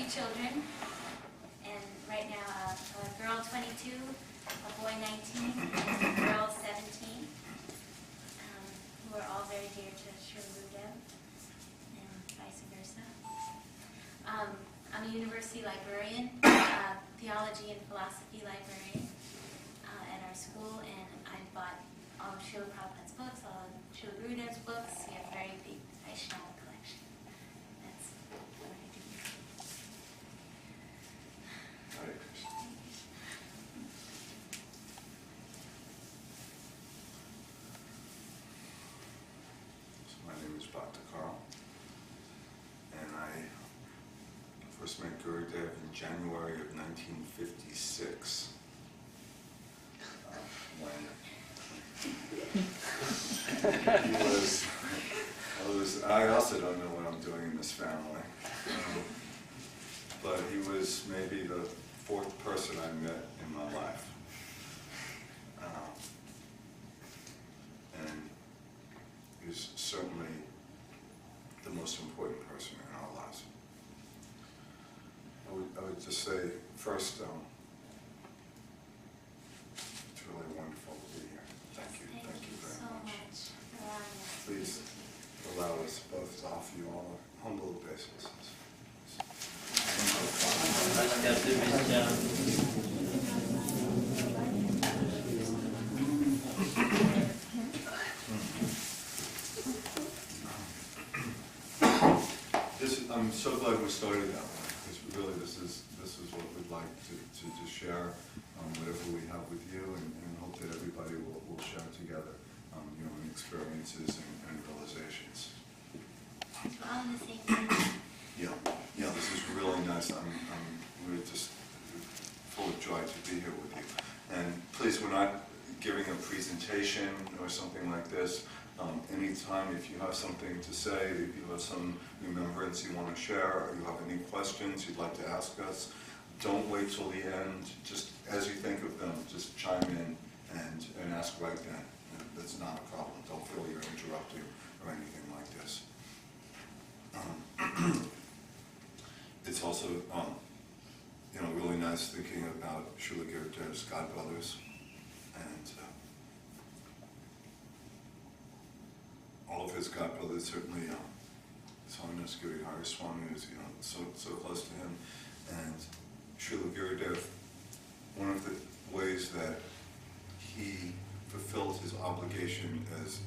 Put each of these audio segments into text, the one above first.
3 children, and right now a girl 22, a boy 19, and a girl 17, who are all very dear to Srila, and vice versa. I'm a university librarian, theology and philosophy librarian at our school, and I bought all of Srila Prabhupada's books, all of Srila Gurudev's books. We have a very big Vaishnava collection. That's what I do. Hare Krishna. So my name is Bhakta Carl, and I first met Gurudev in January of 1956, when I also don't know what I'm doing in this family, but he was maybe the 4th person I met in my life. And he was certainly the most important person in our lives. I would just say, first, it's really wonderful to be here. Thank you very much. Please allow us both to offer you all humble obeisances. I'm so glad we started that way, because really this is what we'd like to just share, whatever we have with you, and hope that everybody will share together, in experiences and realizations. We're all in the same place. Yeah, this is really nice. We're just full of joy to be here with you. And please, we're not giving a presentation or something like this. Anytime, if you have something to say, if you have some remembrance you want to share, or you have any questions you'd like to ask us, don't wait till the end. Just as you think of them, just chime in and ask right then. That's not a problem. Don't feel you're interrupting or anything like this. It's also, really nice thinking about Srila Gurudev's godbrothers, and all of his godbrothers, certainly His Holiness Gurudeva Swami, who's so close to him, and Srila Gurudev. One of the ways that he fulfilled his obligation as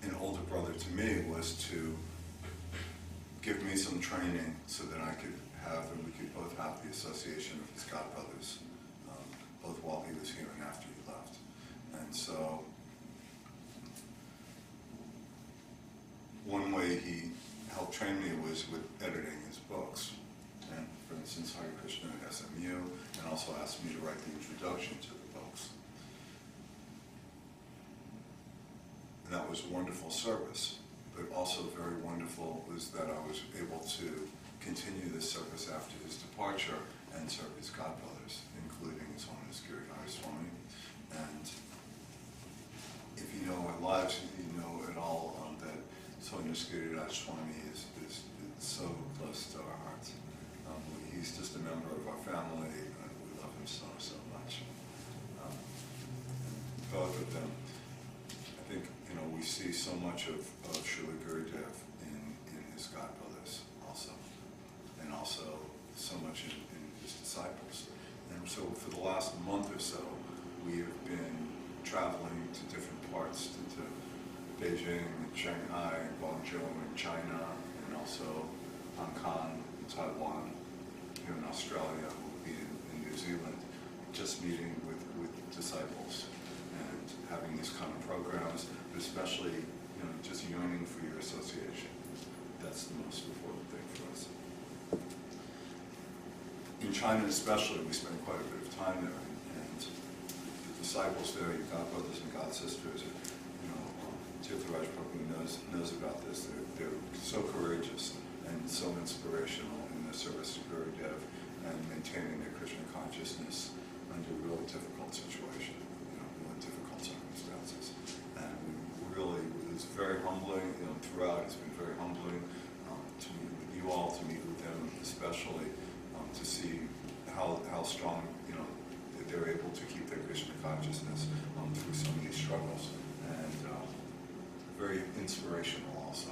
an older brother to me was to give me some training so that I could have, and we could both have, the association of his godbrothers, both while he was here and after he left. And so, one way he helped train me was with editing his books. And for instance, Hare Krishna at SMU, and also asked me to write the introduction to the books. And that was a wonderful service, but also very wonderful was that I was able to continue this service after his departure and serve his godbrothers, including His Holiness Gurudeva Swami. And if you know our lives, you know at all that His Holiness Gurudeva Swami is so close to our hearts. He's just a member of our family, and we love him so much. Both of them, I think, we see so much of Srila Gurudev in his godbrothers also, and also so much in his disciples. And so for the last month or so, we have been traveling to different parts, to Beijing, and Shanghai, and Guangzhou in China, and also Hong Kong, and Taiwan, here in Australia, we'll be in New Zealand, just meeting with disciples and having these kind of programs, but especially, just yearning for your association. That's the most important thing for us. In China especially, we spend quite a bit of time there, and the disciples there, your godbrothers and godsisters, Tirtharaj Prabhu knows about this. They're so courageous and so inspirational in their service to Gurudev and maintaining their Krishna consciousness under really difficult situation, really difficult circumstances. And it's very humbling, throughout it's been very humbling to meet with you all, to meet with them especially, how strong, you know, that they're able to keep their Krishna consciousness through so many struggles, and very inspirational also.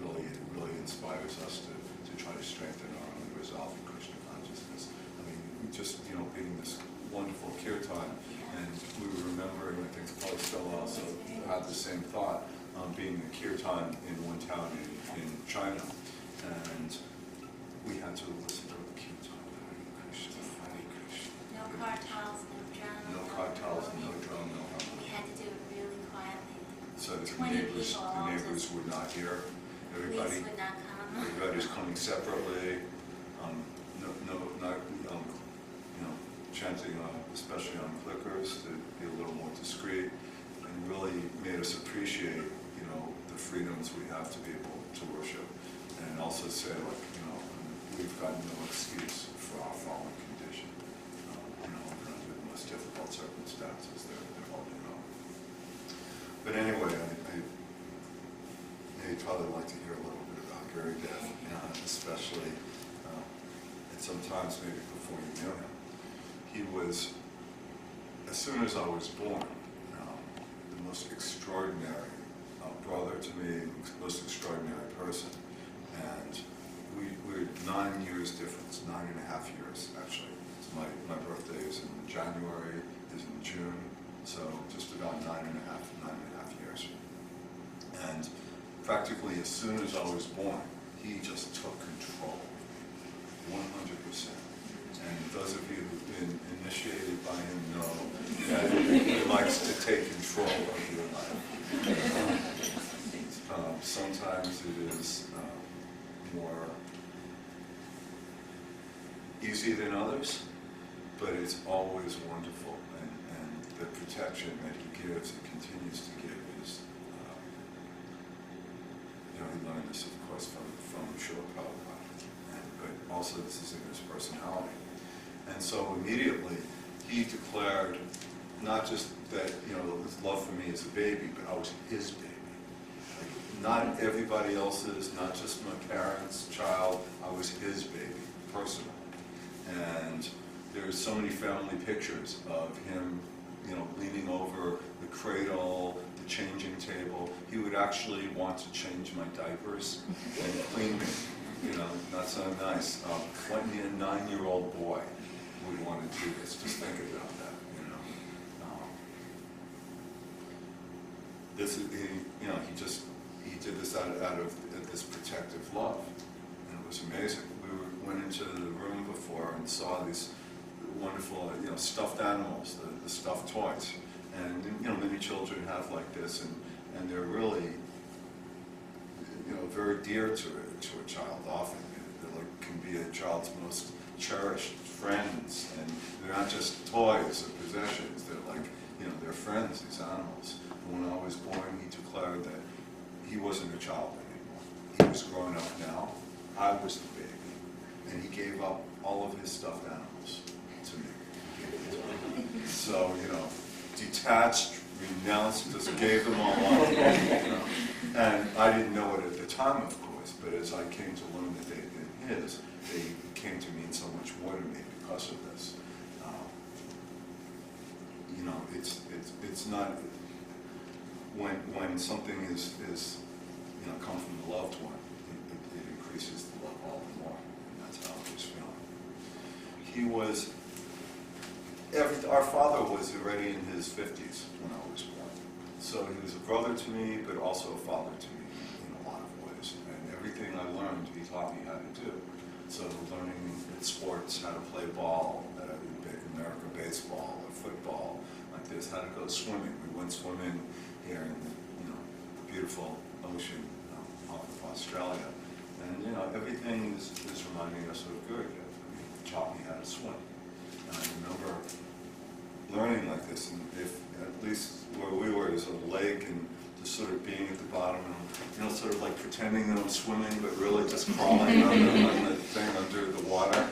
It really inspires us to try to strengthen our own resolve in Krishna consciousness. I mean, just, you know, being this wonderful kirtan, and we were remembering, I think Paul Stella also had the same thought, being a kirtan in one town in China, and we had to listen to the kirtan, Hare Krishna, Hare Krishna. No kartals, no drum. No kartals, no drum, no harmony. We had to do it really quietly. So the 20 neighbors would not hear. Police would not come. Everybody's coming separately. Not you know, chanting especially on clickers to be a little more discreet, and really made us appreciate, you know, the freedoms we have to be able to worship, and also say, like, you know, we've got no excuse for our fallen condition. You know, under the most difficult circumstances, they're holding on. But anyway, I'd probably like to hear a little bit about Gurudev, especially, and sometimes maybe before you knew him. He was, as soon as I was born, the most extraordinary brother to me, most extraordinary person. And we're 9 years difference, 9.5 years actually. So my birthday is in January, is in June, so just about 9.5 years. And practically as soon as I was born, he just took control, 100%. And those of you who've been initiated by him know that he likes to take control of your life. Sometimes it is more easy than others, but it's always wonderful. And the protection that he gives and continues to give is, you know, he learned this, of course, from Srila Prabhupada, but also this is in his personality. And so immediately he declared not just that, you know, his love for me as a baby, but I was his baby. Like, not everybody else's, not just my parents' child, I was his baby, personal. And there's so many family pictures of him, you know, leaning over the cradle, the changing table. He would actually want to change my diapers and clean me, you know, not so nice. Like a 9-year-old boy would want to do this. Just think about that, you know. This is, you know, he did this out of this protective love, and it was amazing. We went into the room before and saw these wonderful, you know, stuffed animals, the stuffed toys, and you know, many children have like this, and they're really, you know, very dear to a child. Often, they like can be a child's most cherished friends, and they're not just toys or possessions. They're like, you know, they're friends. These animals. And when I was born, he declared that he wasn't a child anymore. He was grown up now. I was the baby, and he gave up all of his stuffed animals to me. So, you know, detached, renounced, just gave them all up. You know? And I didn't know it at the time, of course, but as I came to learn that they'd been his, they came to mean so much more to me because of this. You know, it's not, when something is you know, come from the loved one, it increases the love all the more, and that's how I was feeling. He was, our father was already in his 50s when I was born. So he was a brother to me, but also a father to me in a lot of ways. And everything I learned, he taught me how to do. So learning in sports, how to play ball, American baseball or football, like this, how to go swimming. We went swimming here in the, you know, beautiful ocean off of Australia. And, you know, everything is reminding us of Gurudev. He taught me how to swim. And I remember learning like this, and if at least where we were is a lake, and just sort of being at the bottom, and, you know, sort of like pretending that I'm swimming, but really just crawling on the thing under the water.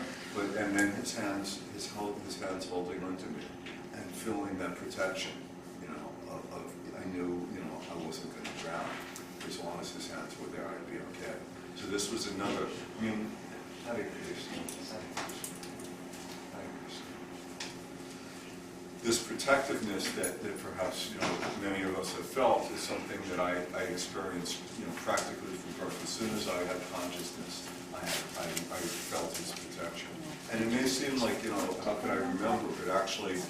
And then his hands holding onto me, and feeling that protection, you know, I knew, you know, I wasn't going to drown. As long as his hands were there, I'd be okay. So this was another, I mean, Hare Krishna. this protectiveness that perhaps many of us have felt is something that I experienced practically from birth. As soon as I had consciousness, I felt his protection. And it may seem like how could I remember? But actually,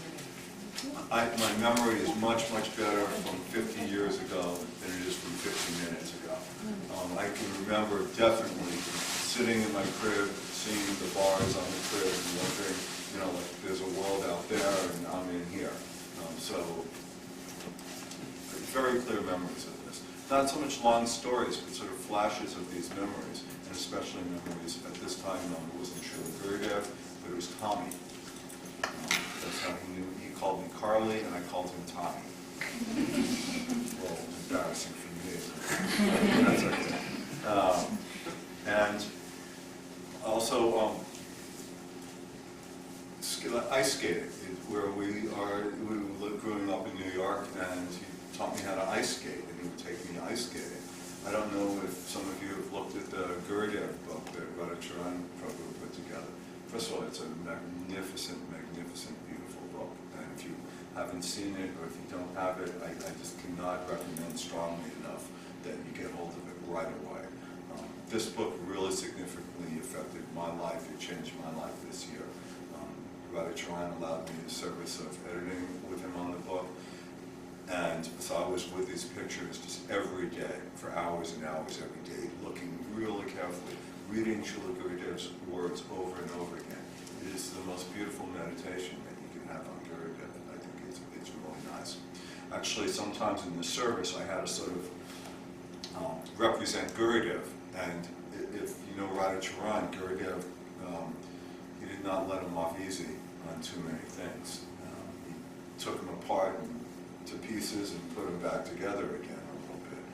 my memory is much better from 50 years ago than it is from 50 minutes ago. I can remember definitely sitting in my crib, seeing the bars on the crib, and wondering, like there's a world out there and I'm in here. So very clear memories of this. Not so much long stories, but sort of flashes of these memories, and especially memories at this time. It wasn't Srila Gurudev, but it was Tommy. That's how he knew. He called me Carly, and I called him Tommy. Well, embarrassing for me. That's okay. And also, ice skating, where we lived growing up in New York, and he taught me how to ice skate, and he would take me ice skating. I don't know if some of you have looked at the Gurudev book that Kalachandji Prabhu put together. First of all, it's a magnificent, beautiful book. And if you haven't seen it, or if you don't have it, I just cannot recommend strongly enough that you get hold of it right away. This book really significantly affected my life. It changed my life this year. Kalachandji allowed me the service of editing with him on the book. And so I was with these pictures just every day, for hours and hours every day, looking really carefully, reading Srila Gurudev's words over and over again. It is the most beautiful meditation that you can have on Gurudev. I think it's really nice. Actually, sometimes in the service, I had to sort of represent Gurudev. And if you know Radhacharyan, Gurudev, he did not let him off easy on too many things. He took him apart to pieces and put them back together again a little bit.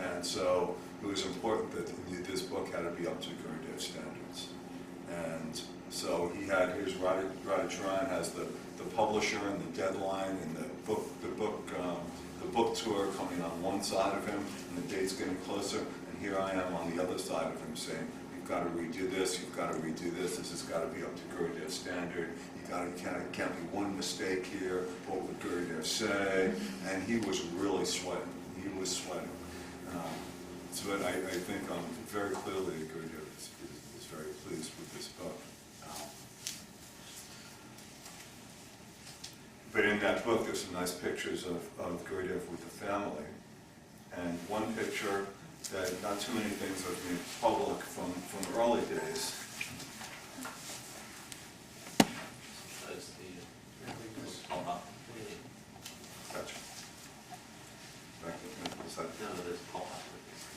And so it was important that this book had to be up to Gurudev standards. And so he had, here's Radhacharyan has the publisher and the deadline and the book tour coming on one side of him, and the date's getting closer, and here I am on the other side of him saying, you've got to redo this, you've got to redo this has got to be up to Gurudev's standard. Can't be one mistake here. What would Gurudev say? And he was really sweating. He was sweating. So I think very clearly Gurudev is very pleased with this book. But in that book, there's some nice pictures of Gurudev with the family. And one picture that not too many things have been public from early days. Gotcha. What's that? No, there's Paul.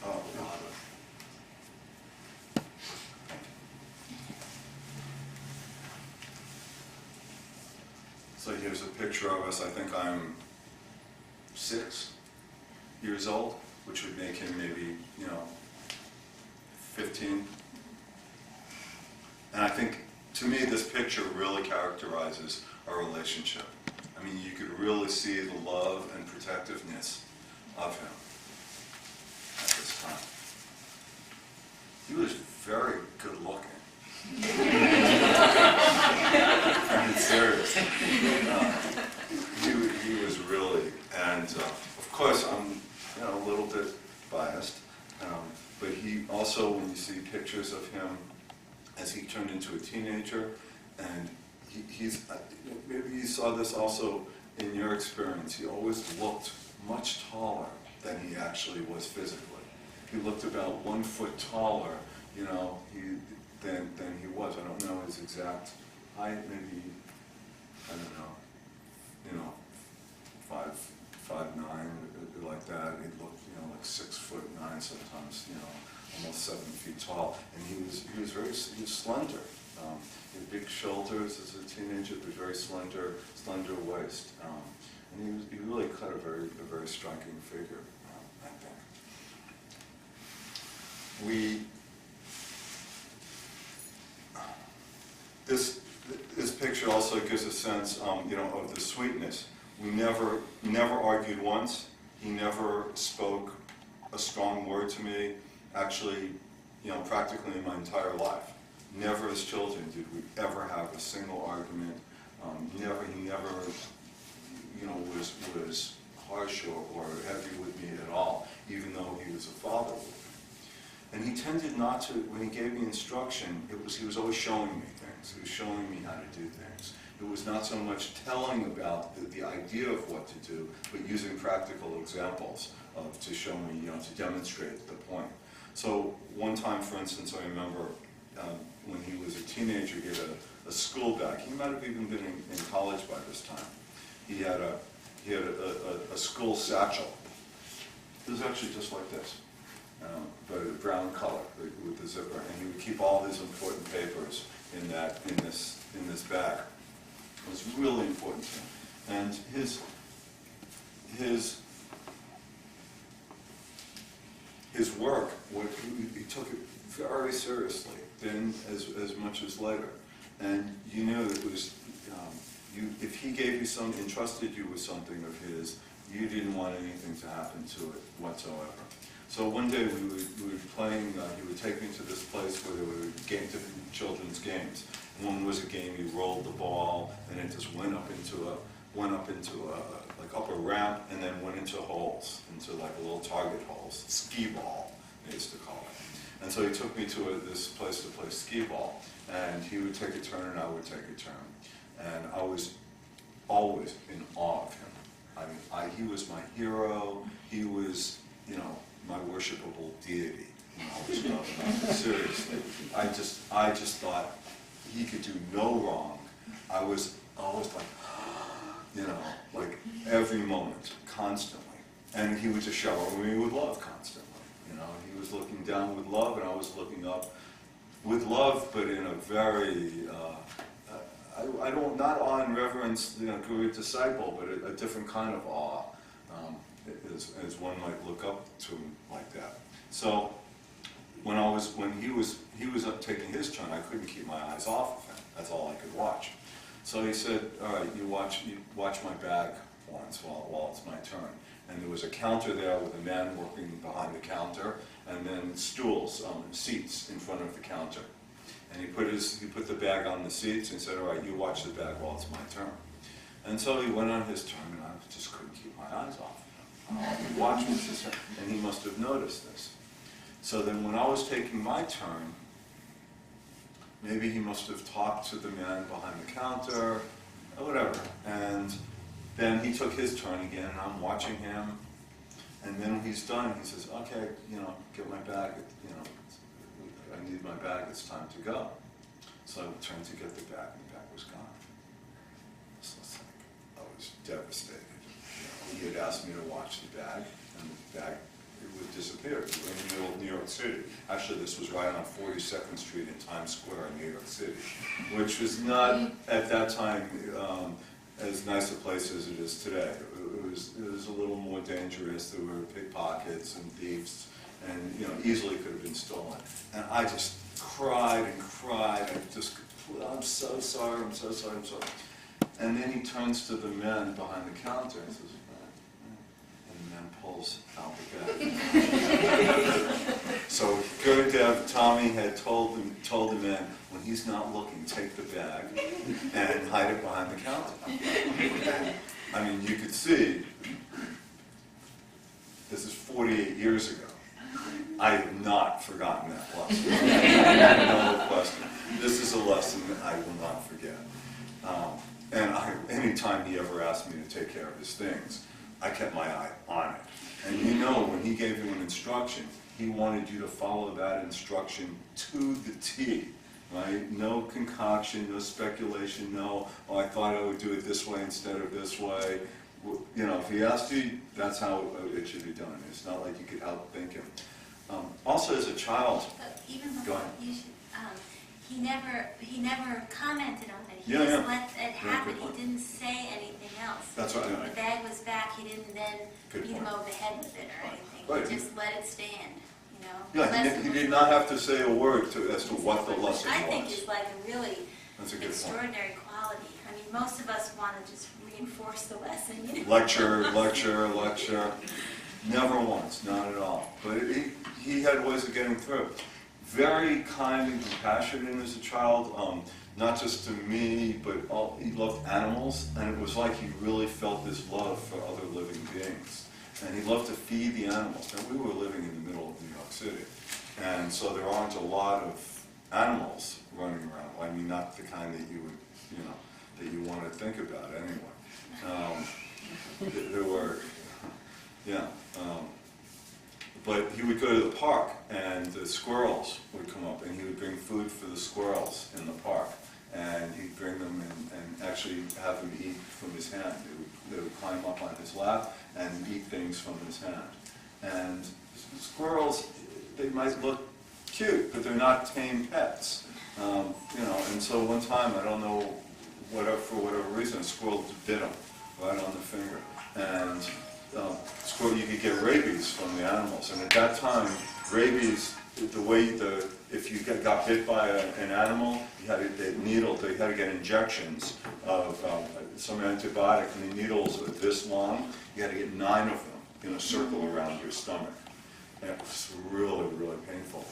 Oh, no. So here's a picture of us. I think I'm 6 years old, which would make him maybe, 15. And I think, to me, this picture really characterizes our relationship. I mean, you could really see the love and protectiveness of him at this time. He was very good looking. I mean, seriously. He was really, and of course I'm a little bit biased, but he also, when you see pictures of him as he turned into a teenager, and he's, maybe you saw this also in your experience, he always looked much taller than he actually was physically. He looked about 1 foot taller, than he was. I don't know his exact height, maybe, I don't know, 5'9", like that. He looked, like 6'9", sometimes, almost 7 feet tall. And he was slender. He had big shoulders as a teenager, but very slender waist. And he really cut a very striking figure, I think. This picture also gives a sense, of the sweetness. We never argued once. He never spoke a strong word to me. Actually, practically in my entire life. Never as children did we ever have a single argument. He never was harsh or heavy with me at all, even though he was a father with me. And he tended not to, when he gave me instruction, he was always showing me things. He was showing me how to do things. It was not so much telling about the idea of what to do, but using practical examples to show me, to demonstrate the point. So one time, for instance, I remember when he was a teenager, he had a school bag. He might have even been in college by this time. He had a school satchel. It was actually just like this, but a brown color with the zipper, and he would keep all his important papers in this bag. It was really important to him. And his work, he took it very seriously, then as much as later. And you knew it was, if he gave you entrusted you with something of his, you didn't want anything to happen to it whatsoever. So one day we were playing, he would take me to this place where there were different children's games. One was a game you rolled the ball and it just went up into like up a ramp and then went into holes, into like little target holes, skee ball they used to call it. And so he took me to this place to play skee ball, and he would take a turn and I would take a turn. And I was always in awe of him. I mean, he was my hero. He was, my worshipable deity. Seriously, I just thought he could do no wrong. I was always like every moment, constantly. And he would just shower me with love constantly. He was looking down with love, and I was looking up with love, but in a very, not awe and reverence, guru disciple, but a different kind of awe, as one might look up to him like that. So when he was taking his turn, I couldn't keep my eyes off of him. That's all I could watch. So he said, all right, you watch my bag once while it's my turn. And there was a counter there with a man working behind the counter, and then stools, seats in front of the counter. And he put the bag on the seats and said, all right, you watch the bag while it's my turn. And so he went on his turn, and I just couldn't keep my eyes off him. He watched me, and he must have noticed this. So then when I was taking my turn, maybe he must have talked to the man behind the counter, or whatever. And then he took his turn again, and I'm watching him. And then when he's done, he says, okay, get my bag, I need my bag, it's time to go. So I turned to get the bag, and the bag was gone. So it's like, I was devastated. He had asked me to watch the bag, and the bag, it would disappear. We were in the middle of New York City. Actually, this was right on 42nd Street in Times Square in New York City, which was not, at that time, as nice a place as it is today. It was a little more dangerous. There were pickpockets and thieves, and easily could have been stolen. And I just cried and cried. I'm so sorry, I'm so sorry, I'm sorry. And then he turns to the man behind the counter and says, and the man pulls out the bag. So Gurudev, Tommy had told the man, when he's not looking, take the bag and hide it behind the counter. And, I mean, you could see, this is 48 years ago. I have not forgotten that lesson. No question. This is a lesson that I will not forget. And anytime he ever asked me to take care of his things, I kept my eye on it. And when he gave you an instruction, he wanted you to follow that instruction to the T. Right? No concoction, no speculation, I thought I would do it this way instead of this way. If he asked you, that's how it should be done. It's not like you could outthink him. Also, as a child, even before you should, he never commented on it. He let it happen. He didn't say anything else. That's right. The bag was back. He didn't then beat him over the head with it or anything. Right. He just let it stand. Yeah, he did not have to say a word as to what the lesson was. Which I think is like a really point. extraordinary quality. I mean, most of us want to just reinforce the lesson. Lecture. Never once, not at all. But he had ways of getting through. very kind and compassionate as a child, not just to me, but he loved animals, and it was like he really felt this love for other living beings. And he loved to feed the animals. Now, we were living in the middle of New York City, and so there aren't a lot of animals running around. I mean, not the kind that you would, that you want to think about anyway. There were, yeah. But he would go to the park, and the squirrels would come up, and he would bring food for the squirrels in the park. And he'd bring them and actually have them eat from his hand. They would climb up on his lap and eat things from his hand. And squirrels, they might look cute, but they're not tame pets. And so one time, I don't know, for whatever reason, a squirrel bit him right on the finger. And squirrel, you could get rabies from the animals. And at that time, rabies, if you got bit by an animal, you had to get needles. They had to get injections of some antibiotic, and the needles were this long. You had to get 9 of them in a circle around your stomach. And it was really, really painful.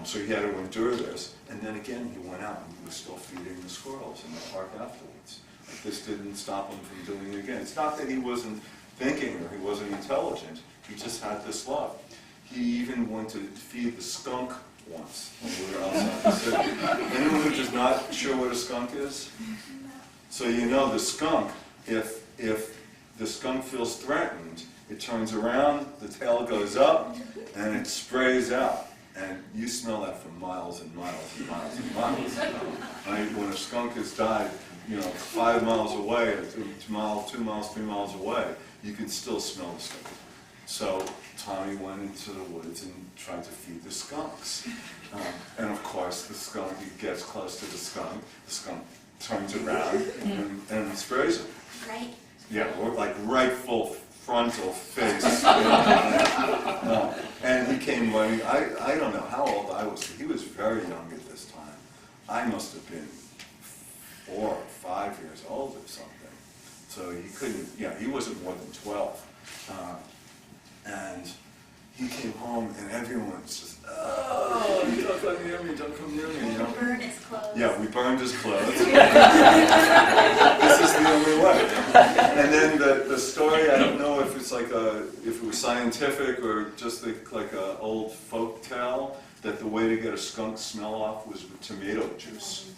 So he had to endure this. And then again, he went out and he was still feeding the squirrels in the park afterwards. Like, this didn't stop him from doing it again. It's not that he wasn't thinking or he wasn't intelligent. He just had this love. He even went to feed the skunk once when we were outside the city. Anyone who's just not sure what a skunk is? So the skunk, if the skunk feels threatened, it turns around, the tail goes up, and it sprays out. And you smell that for miles and miles and miles and miles. When a skunk has died, 5 miles away, 2 miles, 3 miles away, you can still smell the skunk. So Tommy went into the woods and tried to feed the skunks. And of course, the skunk, he gets close to the skunk turns around and sprays him. Right. Yeah, or like right full frontal face. And he came running. I don't know how old I was. He was very young at this time. I must have been 4 or 5 years old or something. So he couldn't, he wasn't more than 12. And he came home and everyone's just, oh, don't come near me, don't come near me. We burned his clothes. Yeah, we burned his clothes. This is the only way. And then the story, I don't know if it's if it was scientific or just like an old folk tale, that the way to get a skunk smell off was with tomato juice.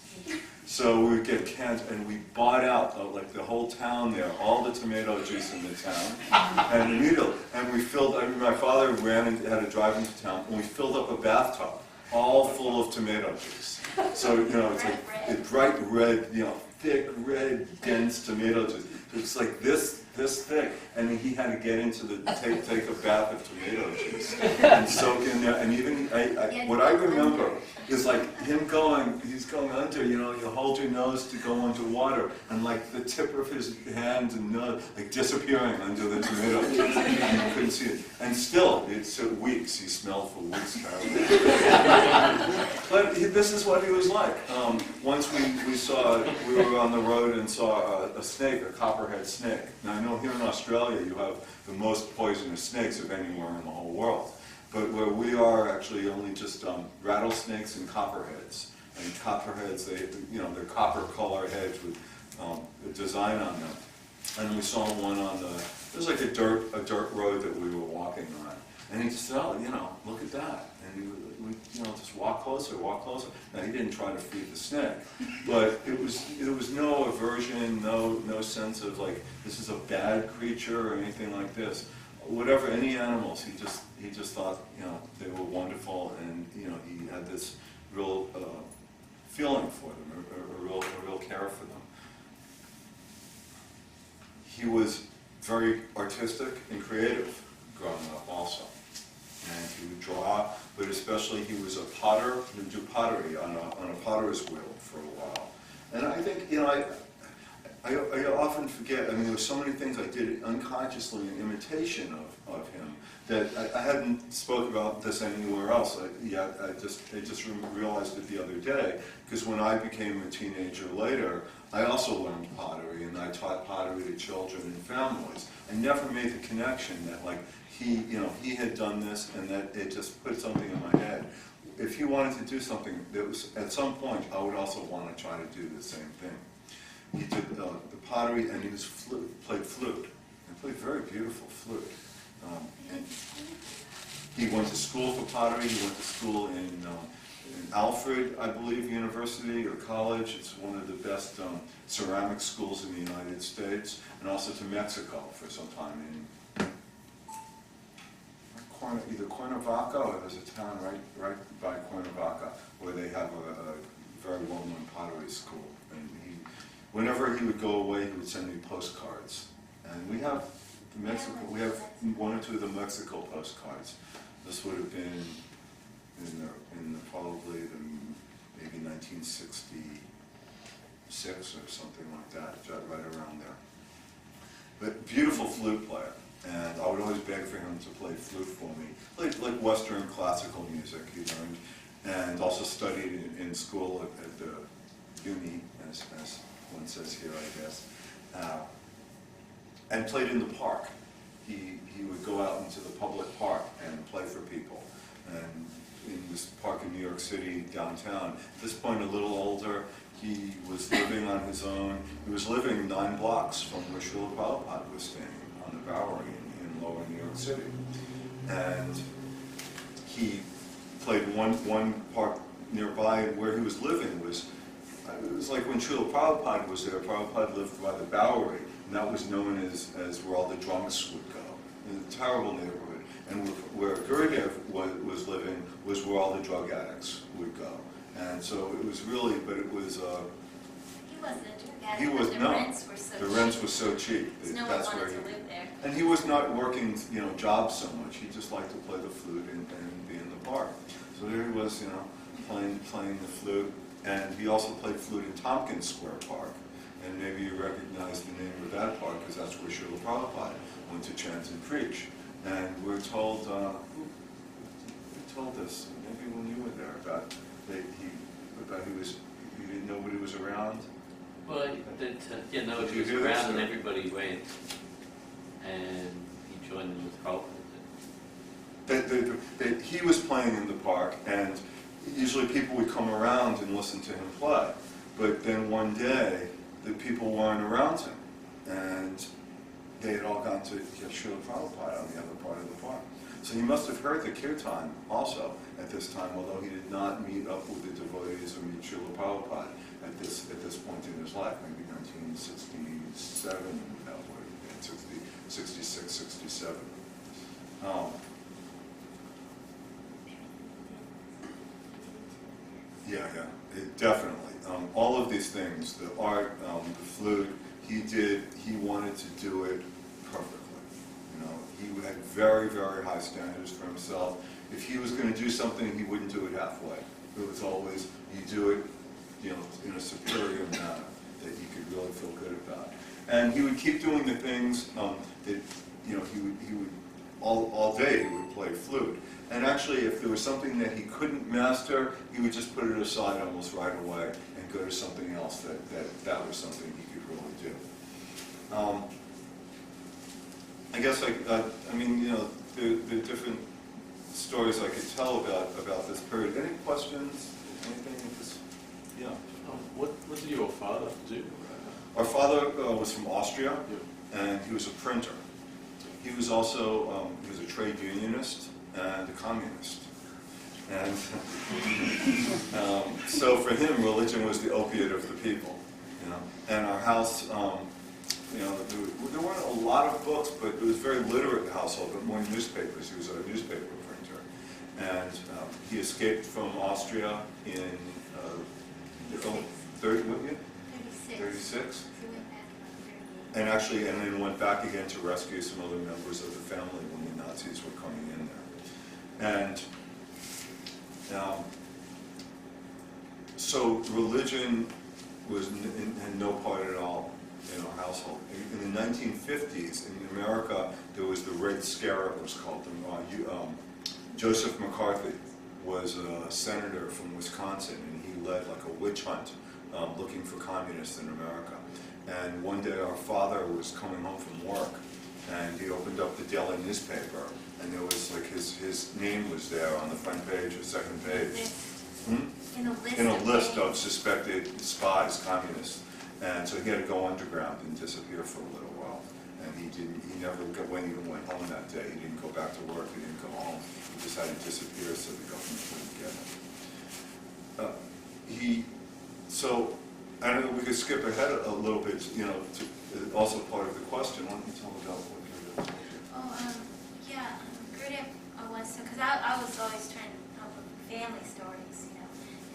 So we would get cans, and we bought out the whole town there, all the tomato juice in the town, and immediately, and we filled. My father had to drive into town, and we filled up a bathtub, all full of tomato juice. So it's like a bright red, thick red, dense tomato juice. It's like this thick, and he had to get into take a bath of tomato juice and soak in there. And even what I remember is he's going under. You hold your nose to go underwater, and like the tip of his hand and nose disappearing under the tomato juice, and you couldn't see it. And still, it's weeks. He smelled for weeks. But this is what he was like. Once we were on the road and saw a snake, a copperhead snake. Now I know here in Australia you have the most poisonous snakes of anywhere in the whole world. But where we are actually only just rattlesnakes and copperheads. And copperheads, they're copper color heads with a design on them. And we saw one it was like a dirt road that we were walking on. And he just said, look at that. And we just walk closer. Now he didn't try to feed the snake, but there was no aversion, no sense of this is a bad creature or anything like this. Whatever, any animals, he just thought they were wonderful, and he had this real feeling for them, a real care for them. He was very artistic and creative growing up also. And he would draw, but especially he was a potter. He would do pottery on a potter's wheel for a while. And I think, I often forget, there were so many things I did unconsciously in imitation of him that I hadn't spoke about this anywhere else. I just realized it the other day, because when I became a teenager later, I also learned pottery, and I taught pottery to children and families. I never made the connection that he had done this, and that it just put something in my head. if he wanted to do something, that was, at some point, I would also want to try to do the same thing. He did the pottery, and he played flute. He played very beautiful flute. And he went to school for pottery. He went to school in Alfred, I believe, University or college. It's one of the best ceramic schools in the United States, and also to Mexico for some time in either Cuernavaca, or there's a town right by Cuernavaca where they have a very well-known pottery school. And whenever he would go away, he would send me postcards. And we have one or two of the Mexico postcards. This would have been in probably maybe 1966 or something like that, right around there. But beautiful flute player. And I would always beg for him to play flute for me. Played like Western classical music he learned, and also studied in school at the uni, as one says here, I guess, and played in the park. He would go out into the public park and play for people. And in this park in New York City, downtown, at this point a little older, he was living on his own. He was living 9 blocks from where Srila Prabhupada was staying, on the Bowery in lower New York City. And he played one park nearby, and where he was living it was like when Srila Prabhupada was there. Prabhupada lived by the Bowery, and that was known as where all the drunks would go. It was a terrible neighborhood. And where Gurudev was living was where all the drug addicts would go. And so it was really, but it was... He wasn't a drug addict, he was, the no, rents were so cheap. The rents were so cheap. So no one That's wanted where to live there. And he was not working, jobs so much. He just liked to play the flute and be in the park. So there he was, playing the flute. And he also played flute in Tompkins Square Park. And maybe you recognize the name of that park because that's where Srila Prabhupada went to chant and preach. And we're told, who told us, maybe when you were there, about he didn't know what he was around? Well, nobody was around and everybody went, and he joined in with Prabhupada. That he was playing in the park, and usually people would come around and listen to him play. But then one day, the people weren't around him, and they had all gone to Srila Prabhupada on the other part of the park. So he must have heard the kirtan also at this time, although he did not meet up with the devotees or meet Srila Prabhupada at this point in his life, maybe 1967, that would have been 66, 67. Definitely. All of these things, the art, the flute, he wanted to do it perfectly. He had very, very high standards for himself. If he was going to do something, he wouldn't do it halfway. It was always, you do it, in a superior manner that you could really feel good about. And he would keep doing the things that, he would all day he would play flute. And actually, if there was something that he couldn't master, he would just put it aside almost right away and go to something else that was something he could really do. I guess there are different stories I could tell about this period. Any questions? Anything? Yeah. What did your father do? Our father was from Austria, Yeah. and he was a printer. He was also he was a trade unionist and a communist. And so for him, religion was the opiate of the people. And our house, there weren't a lot of books, but it was a very literate household, but more newspapers. He was a newspaper printer. And he escaped from Austria in 36? And then went back again to rescue some other members of the family when the Nazis were coming in there. And so religion had no part at all in our household. In the 1950s, in America, there was the Red Scare, it was called. Joseph McCarthy was a senator from Wisconsin, and he led like a witch hunt looking for communists in America. And one day our father was coming home from work, and he opened up the daily newspaper, and there was like his name was there on the front page or second page. In a list of suspected spies, communists. And so he had to go underground and disappear for a little while. And he never even went home that day. He didn't go back to work, he didn't go home. He just had to disappear so the government wouldn't get him. So, I don't know, we could skip ahead a little bit, you know, to, also part of the question. Why don't you tell me about what you're doing? Yeah, Gurudev was, because I was always trying to come up with family stories, you know,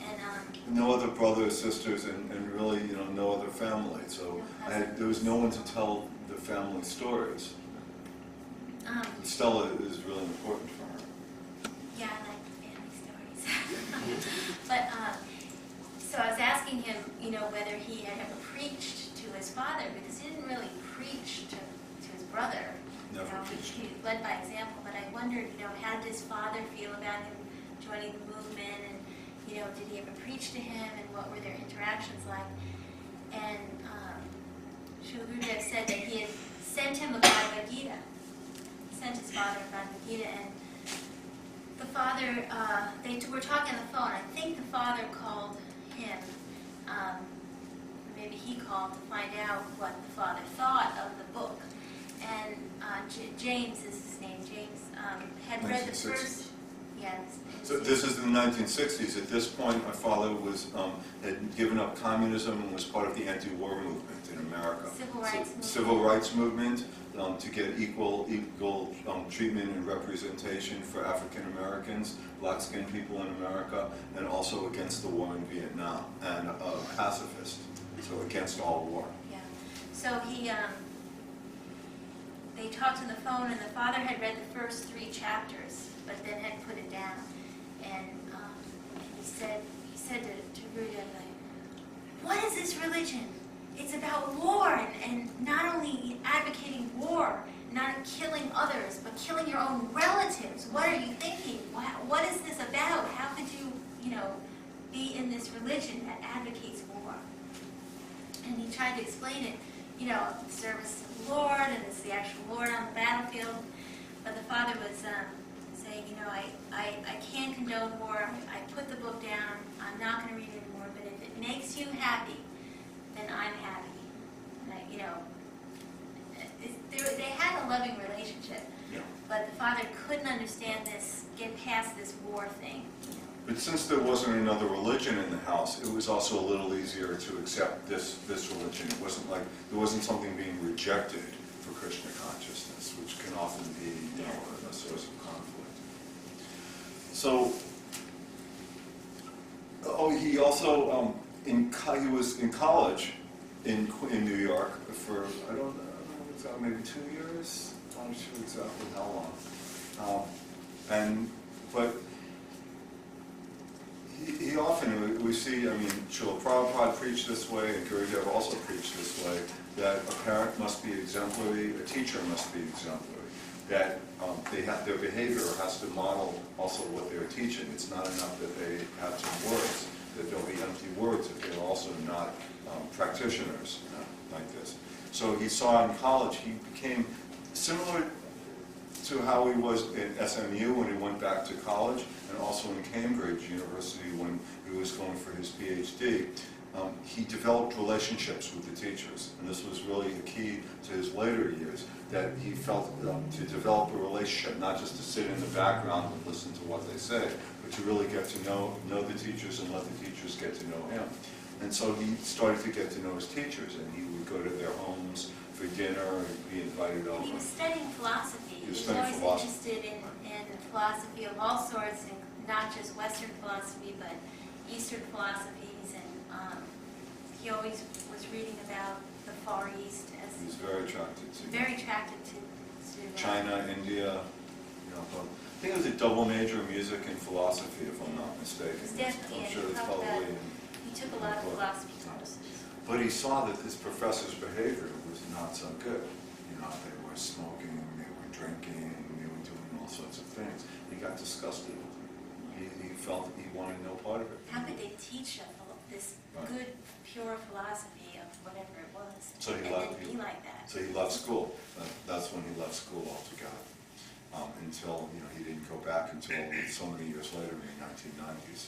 and no other brothers, sisters, and really, you know, no other family. So there was no one to tell the family stories. Stella is really important for her. Yeah, I like family stories. But, so I was asking him, you know, whether he had ever preached to his father, because he didn't really preach to his brother. Never You know, preached. he led by example, but I wondered, you know, how did his father feel about him joining the movement, and, you know, did he ever preach to him, and what were their interactions like? And Srila Gurudev said that he had sent him a Bhagavad Gita. He sent his father a Bhagavad Gita, and the father, they were talking on the phone. I think the father called him, maybe he called to find out what the father thought of the book. And James is his name. James had read the 1960s. first. Yeah. So this is the 1960s. At this point, my father had given up communism and was part of the anti-war movement in America. Civil rights movement. Civil rights movement to get equal treatment and representation for African Americans, black-skinned people in America, and also against the war in Vietnam, and a pacifist, so against all war. Yeah. So they talked on the phone, and the father had read the first 3 chapters, but then had put it down. And he said to Gurudev, like, what is this religion? It's about war, and not only advocating war, not killing others, but killing your own relatives. What are you thinking? What is this about? How could you, you know, be in this religion that advocates war? And he tried to explain it, you know, the service of the Lord, and it's the actual Lord on the battlefield. But the father was saying, you know, I can't condone war. I put the book down. I'm not going to read it anymore. But if it makes you happy, then I'm happy. And you know, they had a loving relationship. Yeah. But the father couldn't understand this, get past this war thing. You know. But since there wasn't another religion in the house, it was also a little easier to accept this religion. It wasn't like there wasn't something being rejected for Krishna consciousness, which can often be, you know, a source of conflict. So, he also he was in college in New York for I don't know exactly, maybe 2 years. I'm not sure exactly how long. But he often, we see, I mean, Srila Prabhupada preached this way, and Gurudev also preached this way, that a parent must be exemplary, a teacher must be exemplary, that their behavior has to model also what they're teaching. It's not enough that they have some words, that there'll be empty words if they're also not practitioners like this. So he saw in college, he became similar to how he was in SMU when he went back to college, and also in Cambridge University when he was going for his PhD. He developed relationships with the teachers, and this was really the key to his later years, that he felt to develop a relationship, not just to sit in the background and listen to what they say, but to really get to know the teachers and let the teachers get to know him. And so he started to get to know his teachers, and he would go to their homes for dinner and be invited over. He was studying philosophy. He was He studying was always interested in philosophy of all sorts, and not just Western philosophy, but Eastern philosophies. And he always was reading about the Far East. He was very attracted to China, China, India. You know, I think it was a double major, music and philosophy, if I'm not mistaken. It's definitely, I'm sure and it's he talked about, probably. he took a lot of philosophy courses. But he saw that this professor's behavior was not so good. You know, they were smoking, they were drinking, they were doing all sorts of things. He got disgusted with them. He felt he wanted no part of it. How could they teach this Right. good, pure philosophy of whatever it was, So he and left- then be like that. So he left school. That's when he left school altogether. Until, he didn't go back until so many years later in the 1990s.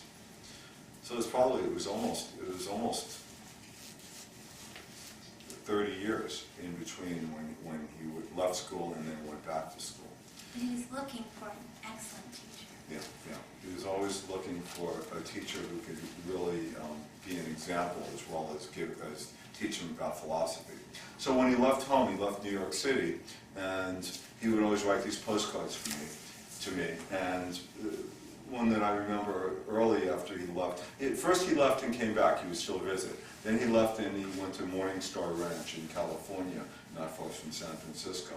So it was almost 30 years in between when he left school and then went back to school. And he was looking for an excellent teacher. Yeah. He was always looking for a teacher who could really be an example as well as teach him about philosophy. So when he left home, he left New York City, and he would always write these postcards to me. And one that I remember early after he left, first he left and came back, he would still visit. Then he left and he went to Morningstar Ranch in California, not far from San Francisco.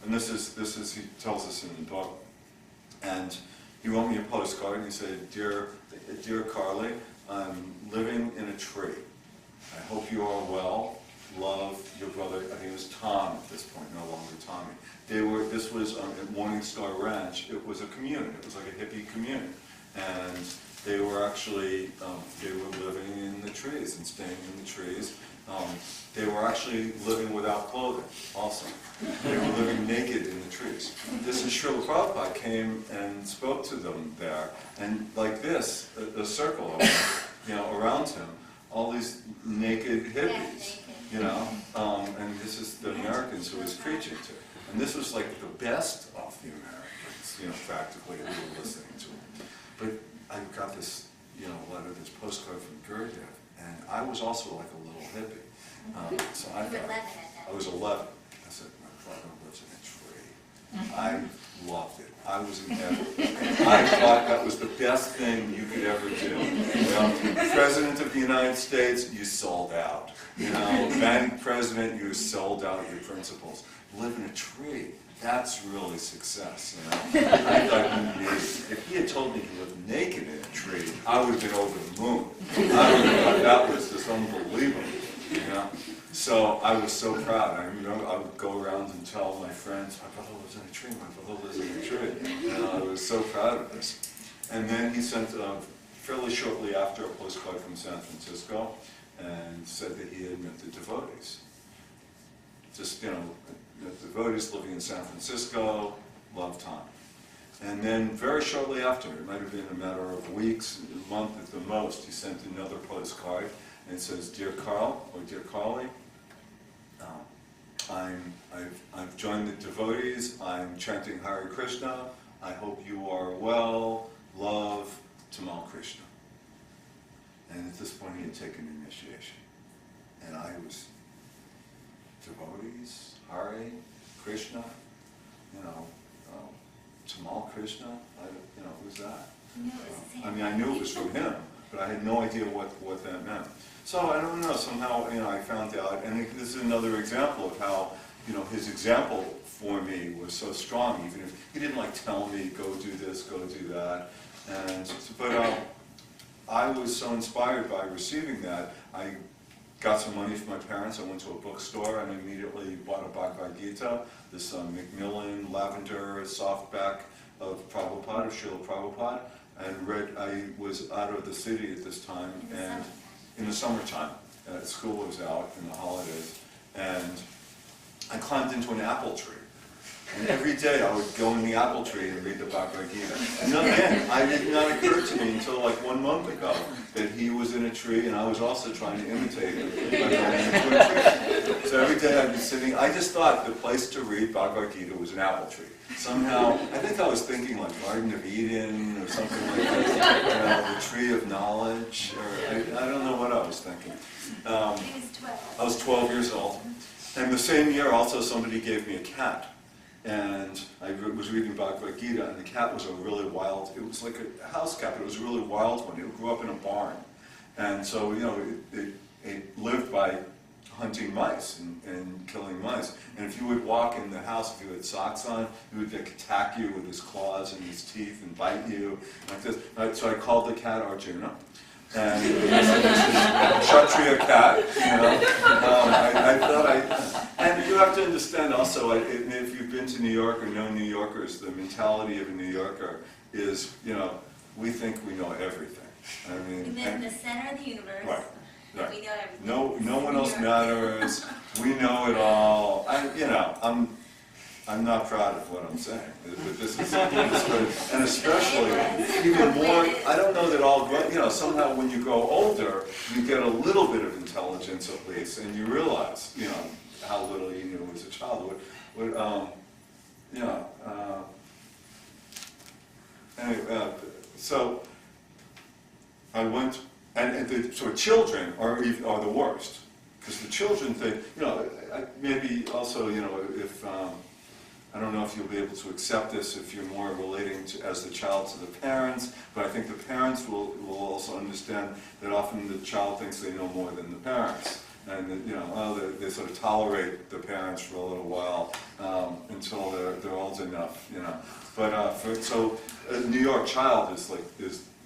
And this is he tells us in the book. And he wrote me a postcard and he said, Dear Carly, I'm living in a tree. I hope you are well. Love, your brother. I think it was Tom at this point, no longer Tommy. This was at Morningstar Ranch. It was a commune. It was like a hippie commune. And they were actually, they were living in the trees and staying in the trees. They were actually living without clothing also. They were living naked in the trees. This is Srila Prabhupada came and spoke to them there. And like this, a circle of them, around him, all these naked hippies, and this is the Americans who he's preaching to. And this was like the best of the Americans, practically, who were listening to him. But I got this, letter, this postcard from Gurudev, and I was also like a little hippie. So I You were 11 thought, at that I was 11. I said, my brother lives in a tree. I loved it. I was in heaven. I thought that was the best thing you could ever do. President of the United States, you sold out. Bank president, you sold out your principles. Live in a tree. That's really success. I thought he made it. If he had told me he lived naked in a tree, I would have been over the moon. I would have thought that was just unbelievable. So I was so proud. I remember I would go around and tell my friends, my brother lives in a tree, my brother lives in a tree. And I was so proud of this. And then he sent, fairly shortly after, a postcard from San Francisco and said that he had met the devotees. Just, the devotees living in San Francisco, love time. And then very shortly after, it might have been a matter of weeks, a month at the most, he sent another postcard and it says, Dear Carl, or Dear Carly, I've joined the devotees, I'm chanting Hare Krishna, I hope you are well, love, Tamal Krishna. And at this point he had taken initiation. And I was, devotees, Hare Krishna, Tamal Krishna, who's that? No, it's the I same. mean, I knew it was from him, but I had no idea what that meant. So I don't know, somehow, I found out, and this is another example of how, his example for me was so strong, even if he didn't tell me, go do this, go do that. But I was so inspired by receiving that. I got some money from my parents. I went to a bookstore and immediately bought a Bhagavad Gita, this Macmillan lavender softback of Prabhupada, of Srila Prabhupada, and read. I was out of the city at this time, and in the summertime, school was out in the holidays, and I climbed into an apple tree. And every day I would go in the apple tree and read the Bhagavad Gita. And again, it did not occur to me until 1 month ago that he was in a tree and I was also trying to imitate him by going into a tree. So every day I'd be sitting, I just thought the place to read Bhagavad Gita was an apple tree. Somehow, I think I was thinking Garden of Eden or something like that, the tree of knowledge, or I don't know what I was thinking. He was 12. I was 12 years old. And the same year also somebody gave me a cat. And I was reading Bhagavad Gita, and the cat was a really wild, it was like a house cat, but it was a really wild one. It grew up in a barn. And so, it lived by hunting mice and killing mice. And if you would walk in the house, if you had socks on, he would attack you with his claws and his teeth and bite you like this. So I called the cat Arjuna. And this is a Kshatriya cat, I thought and you have to understand also, if you've been to New York or know New Yorkers, the mentality of a New Yorker is, we think we know everything. I mean, We live in the center of the universe. Right, and right. we know everything. no one else You're- matters. We know it all. I'm not proud of what I'm saying, but this is, and especially, even more, I don't know that all, somehow when you grow older, you get a little bit of intelligence at least, and you realize, how little you knew as a child. Anyway, so I went, so children are the worst, because the children think, maybe also, if, I don't know if you'll be able to accept this if you're more relating to, as the child to the parents, but I think the parents will also understand that often the child thinks they know more than the parents. And that, they sort of tolerate the parents for a little while until they're old enough, But a New York child is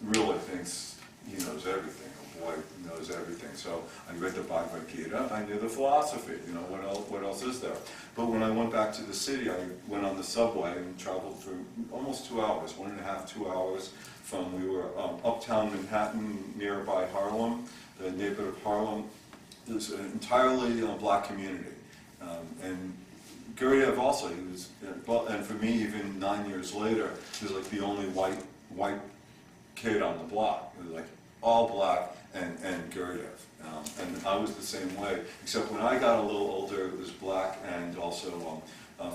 really thinks he knows everything. A boy knows everything. So I read the Bhagavad Gita. I knew the philosophy. What else is there? But when I went back to the city, I went on the subway and traveled for almost 2 hours, 1.5, 2 hours from. We were uptown Manhattan, nearby Harlem, the neighborhood of Harlem. It was an entirely black community, and Gurdjieff also. He was, and for me, even 9 years later, he was like the only white kid on the block. It was like all black and Gurdjieff, and I was the same way. Except when I got a little older, it was black and also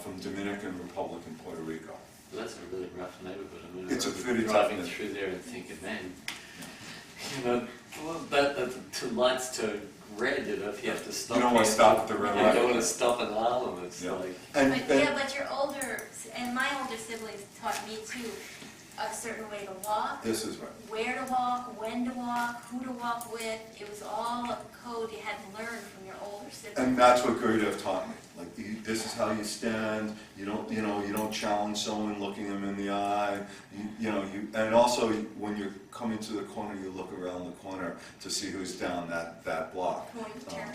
from Dominican Republic and Puerto Rico. Well, that's a really rough neighborhood. I mean, It's a pretty tough driving neighborhood. through there and thinking, man, that two lights turn red, if you have to stop. You don't want to stop at the red light. You don't want to stop in Harlem. It's Yeah. like. But your older, and my older siblings taught me too, a certain way to walk, This is right. where to walk, when to walk, who to walk with. It was all a code you had to learn from your older siblings. And that's what Gurdjieff taught me. Like, this is how you stand. You don't challenge someone looking them in the eye. And also when you're coming to the corner, you look around the corner to see who's down that block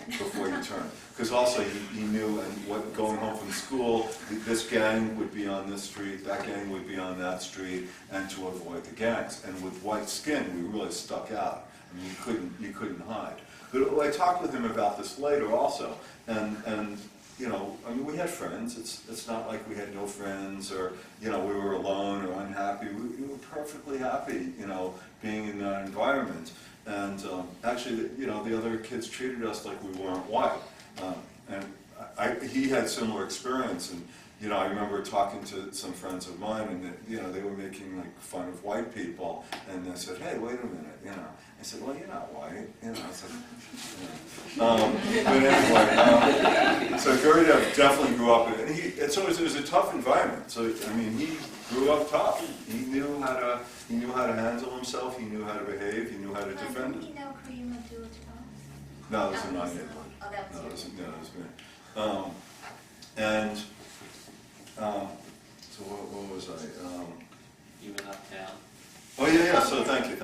Before you turn. Because also he knew, and going home from school, this gang would be on this street, that gang would be on that street, and to avoid the gangs. And with white skin, we really stuck out. I mean, you couldn't hide. But I talked with him about this later also, and we had friends. It's not like we had no friends, or we were alone or unhappy. We were perfectly happy, being in that environment. And actually, the other kids treated us like we weren't white. He had similar experience, and I remember talking to some friends of mine, and they were making fun of white people, and they said, "Hey, wait a minute," I said, "Well, you're not white," I said. But anyway, so Gurdjieff definitely grew up in it, and so it was a tough environment. So I mean, he grew up tough. He knew how to handle himself. He knew how to behave. He knew how to defend Didn't it. you know Kareem Abdul-Jabbar? No, it was in my neighborhood. Oh, that was No, it yours. was me. So what was I? You went uptown. Oh yeah. So thank you.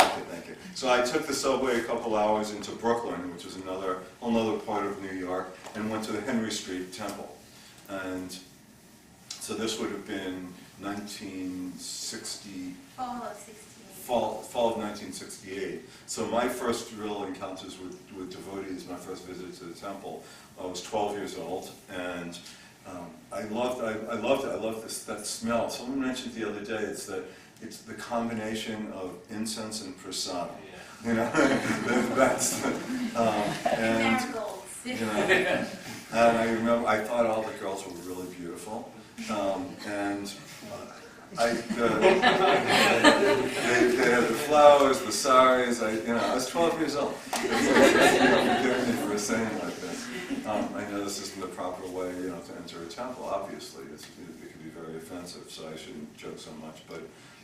So I took the subway a couple hours into Brooklyn, which is another part of New York, and went to the Henry Street Temple. And so this would have been 1960. Fall of 68. Fall of 1968. So my first real encounters with devotees, my first visit to the temple, I was 12 years old, and I loved it. I loved that smell. Someone mentioned the other day it's the combination of incense and prasadam. Yeah. That's and Marigolds. and I remember I thought all the girls were really beautiful, and. They had the flowers, the saris. I was 12 years old. Forgive me for saying like this. I know this isn't the proper way, to enter a temple. Obviously, it can be very offensive, so I shouldn't joke so much. But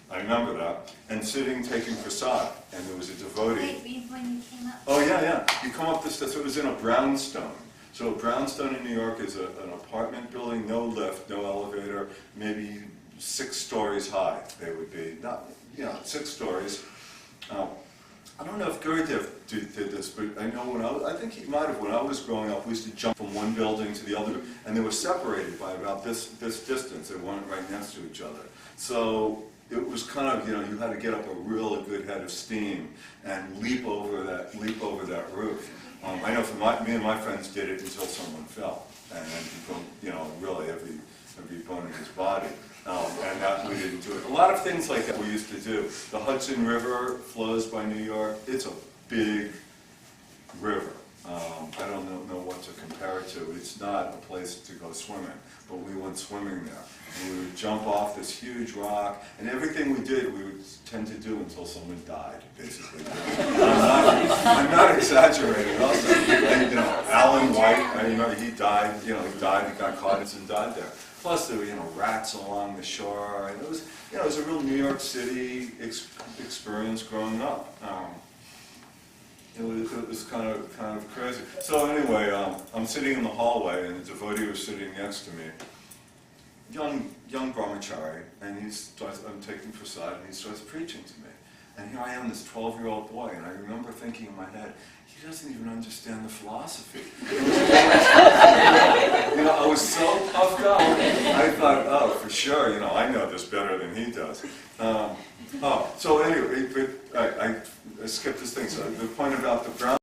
I remember that, and sitting taking prasad, and there was a devotee. Wait, when you came up? Oh yeah. You come up the steps. It was in a brownstone. So a brownstone in New York is an apartment building, no lift, no elevator, maybe 6 stories high. They would be, 6 stories. I don't know if Gurdjieff did this, but I know I think he might have. When I was growing up, we used to jump from one building to the other, and they were separated by about this distance. They weren't right next to each other. So it was kind of, you know, you had to get up a really good head of steam and leap over that roof. I know for me and my friends did it until someone fell, and then people, you know, really every bone in his body. And that we didn't do it. A lot of things like that we used to do. The Hudson River flows by New York. It's a big river. I don't know what to compare it to. It's not a place to go swimming, but we went swimming there. And we would jump off this huge rock, and everything we did, we would tend to do until someone died, basically. I'm not exaggerating. Also, and, you know, Alan White, I remember he died, he got caught and died there. Plus there were, you know, rats along the shore, and it was, you know, it was a real New York City experience growing up. It was kind of crazy. So anyway, I'm sitting in the hallway, and the devotee was sitting next to me, young brahmachari, and I'm taking prasad, and he starts preaching to me. And here I am, this 12-year-old boy, and I remember thinking in my head, he doesn't even understand the philosophy. You know, I was so puffed up. I thought, oh, for sure, you know, I know this better than he does. So anyway, I skipped this thing. So the point about the brown